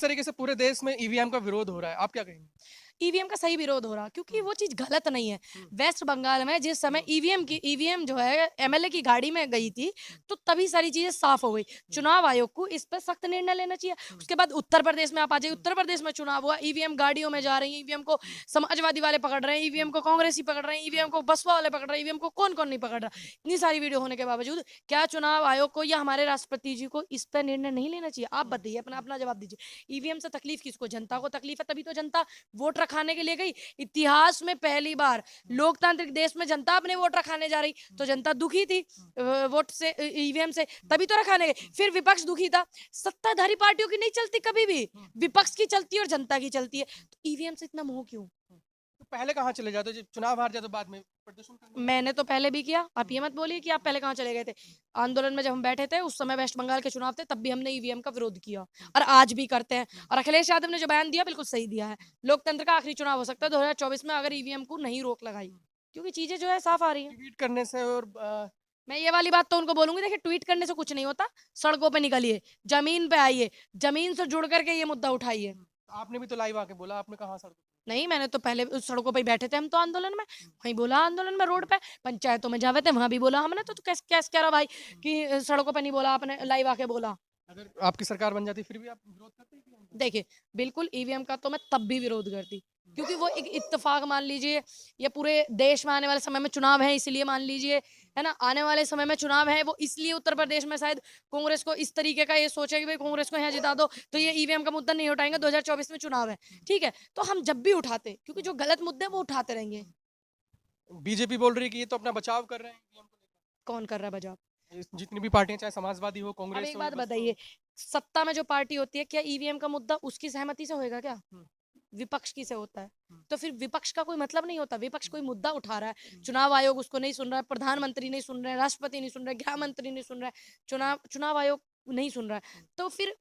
तरीके से पूरे देश में ईवीएम का विरोध हो रहा है, आप क्या कहेंगे? ईवीएम का सही विरोध हो रहा क्योंकि वो चीज गलत नहीं है। वेस्ट बंगाल में जिस समय ईवीएम जो है एमएलए की गाड़ी में गई थी, तो तभी सारी चीजें साफ हो गई। चुनाव आयोग को इस पर सख्त निर्णय लेना चाहिए। उसके बाद उत्तर प्रदेश में आप आ जाइए, उत्तर प्रदेश में चुनाव हुआ, ईवीएम गाड़ियों में जा रही है, ईवीएम को समाजवादी वाले पकड़ रहे हैं, ईवीएम को कांग्रेसी पकड़ रहे हैं, ईवीएम को बसपा वाले पकड़ रहे हैं, ईवीएम को कौन कौन नहीं पकड़ रहा। इतनी सारी वीडियो होने के बावजूद क्या चुनाव आयोग को या हमारे राष्ट्रपति जी को इस पर निर्णय नहीं लेना चाहिए? आप बताइए, अपना अपना जवाब दीजिए। ईवीएम से तकलीफ किसको? जनता को तकलीफ है, तभी तो जनता वोट रखाने के लिए गई। इतिहास में पहली बार लोकतांत्रिक देश में जनता अपने वोट रखाने जा रही, तो जनता दुखी थी वोट से, ईवीएम से, तभी तो रखाने गए। फिर विपक्ष दुखी था। सत्ताधारी पार्टियों की नहीं चलती कभी भी, विपक्ष की चलती है और जनता की चलती है। तो ईवीएम से इतना मोह क्यों? तो पहले कहाँ चले जाते, जब चुनाव हार जाए तो बाद में प्रदर्शन करने? मैंने तो पहले भी किया, आप ये मत बोलिए कि आप पहले कहाँ चले गए थे। आंदोलन में जब हम बैठे थे उस समय वेस्ट बंगाल के चुनाव थे, तब भी हमने ईवीएम का विरोध किया और आज भी करते हैं। और अखिलेश यादव ने जो बयान दिया बिल्कुल सही दिया है। लोकतंत्र का आखिरी चुनाव हो सकता है 2024 में, अगर ईवीएम को नहीं रोक लगाई, क्योंकि चीजें जो है साफ आ रही है। ट्वीट करने से और मैं ये वाली बात तो उनको बोलूंगी, देखिए ट्वीट करने से कुछ नहीं होता, सड़कों पे निकलिए, जमीन पे आइए, जमीन से जुड़ करके ये मुद्दा उठाइए। आपने भी तो लाइव आके बोला, आपने कहा सर? नहीं, मैंने तो पहले उस सड़कों पे ही बैठे थे हम तो आंदोलन में, वहीं बोला आंदोलन में, रोड पे, पंचायतों में जावे थे वहां भी बोला हमने। तो कैसे कैसे कह रहा भाई कि सड़कों पे नहीं बोला आपने, लाइव आके बोला? अगर आपकी सरकार बन जाती फिर भी आप विरोध करते हैं? देखिए, बिल्कुल ईवीएम का तो मैं तब भी विरोध करती, क्योंकि वो एक इत्तेफाक मान लीजिए, या पूरे देश में आने वाले समय में चुनाव है इसलिए मान लीजिए, है ना, आने वाले समय में चुनाव है, वो इसलिए उत्तर प्रदेश में शायद कांग्रेस को इस तरीके का ये सोचा कि भाई कांग्रेस को यहाँ जिता दो तो ये ईवीएम का मुद्दा नहीं उठाएंगे, 2024 में चुनाव है, ठीक है। तो हम जब भी उठाते, क्योंकि जो गलत मुद्दे वो उठाते रहेंगे। बीजेपी बोल रही है कि ये तो अपना बचाव कर रहे हैं EVM को कौन कर रहा है बजाव? लेकर। जितनी भी पार्टियां, चाहे समाजवादी हो, अब कांग्रेस एक हो, बात बसपा हो। बताइए, सत्ता में जो पार्टी होती है, क्या ईवीएम का मुद्दा उसकी सहमति से होएगा क्या? विपक्ष की से होता है। तो फिर विपक्ष का कोई मतलब नहीं होता। विपक्ष कोई मुद्दा उठा रहा है, चुनाव आयोग उसको नहीं सुन रहा है, प्रधानमंत्री नहीं सुन रहे हैं, राष्ट्रपति नहीं सुन रहे, गृह मंत्री नहीं सुन रहा है, चुनाव आयोग नहीं सुन रहा है, तो फिर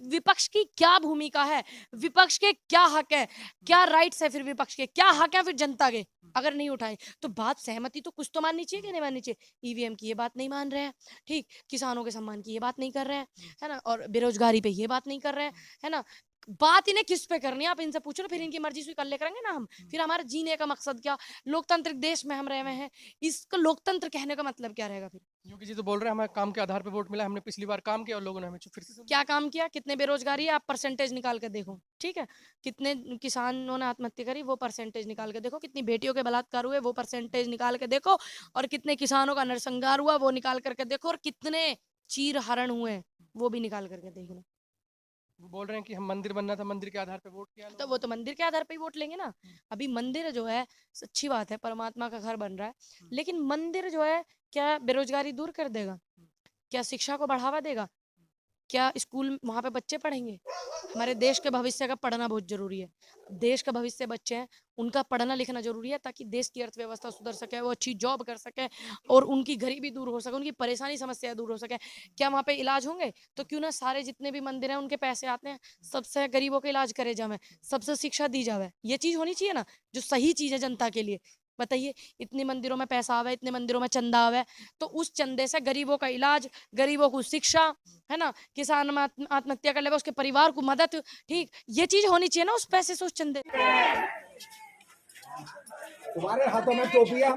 विपक्ष की क्या भूमिका है? विपक्ष के क्या हक है, क्या राइट्स है? फिर विपक्ष के क्या हक है फिर जनता के? अगर नहीं उठाए तो बात सहमति तो कुछ तो माननी चाहिए कि नहीं माननी चाहिए? ईवीएम की ये बात नहीं मान रहे हैं, ठीक, किसानों के सम्मान की ये बात नहीं कर रहे हैं, है ना, और बेरोजगारी पे ये बात नहीं कर रहे हैं, है ना। बात इन्हें किस पे करनी है आप इनसे पूछो ना, फिर इनकी मर्जी से कर ले करेंगे ना हम। फिर हमारा जीने का मकसद क्या? लोकतांत्रिक देश में हम रहे हुए हैं, इसको लोकतंत्र कहने का मतलब क्या रहेगा फिर? योगी जी तो बोल रहे हैं हमें काम के आधार पे वोट मिला, हमने पिछली बार काम किया और लोगों ने हमें फिर से क्या काम किया? कितने बेरोजगारी है आप परसेंटेज निकाल के देखो, ठीक है। कितने किसानों ने आत्महत्या करी वो परसेंटेज निकाल के देखो, कितनी बेटियों के बलात्कार हुए वो परसेंटेज निकाल के देखो, और कितने किसानों का नरसंहार हुआ वो निकाल करके देखो, और कितने चीर हरण हुए वो भी निकाल करके देखना। वो बोल रहे हैं कि हम मंदिर बनना था, मंदिर के आधार पे वोट किया तो वो तो मंदिर के आधार पे ही वोट लेंगे ना। अभी मंदिर जो है, अच्छी बात है, परमात्मा का घर बन रहा है, लेकिन मंदिर जो है क्या बेरोजगारी दूर कर देगा? क्या शिक्षा को बढ़ावा देगा? क्या स्कूल वहां पे बच्चे पढ़ेंगे? हमारे देश के भविष्य का पढ़ना बहुत जरूरी है। देश का भविष्य बच्चे हैं, उनका पढ़ना लिखना जरूरी है, ताकि देश की अर्थव्यवस्था सुधर सके, वो अच्छी जॉब कर सके, और उनकी गरीबी दूर हो सके, उनकी परेशानी समस्याएं दूर हो सके। क्या वहाँ पे इलाज होंगे? तो क्यों ना सारे जितने भी मंदिर हैं उनके पैसे आते हैं, सबसे गरीबों का इलाज करे जावे, सबसे शिक्षा दी जावे। ये चीज होनी चाहिए ना, जो सही चीज है जनता के लिए। बताइए, इतने मंदिरों में पैसा आवे, इतने मंदिरों में चंदा आवे, तो उस चंदे से गरीबों का इलाज, गरीबों को शिक्षा, है ना, किसान आत्महत्या कर लेगा उसके परिवार को मदद, ठीक, ये चीज होनी चाहिए ना उस पैसे से, उस चंदे। तुम्हारे हाथों में टोपियां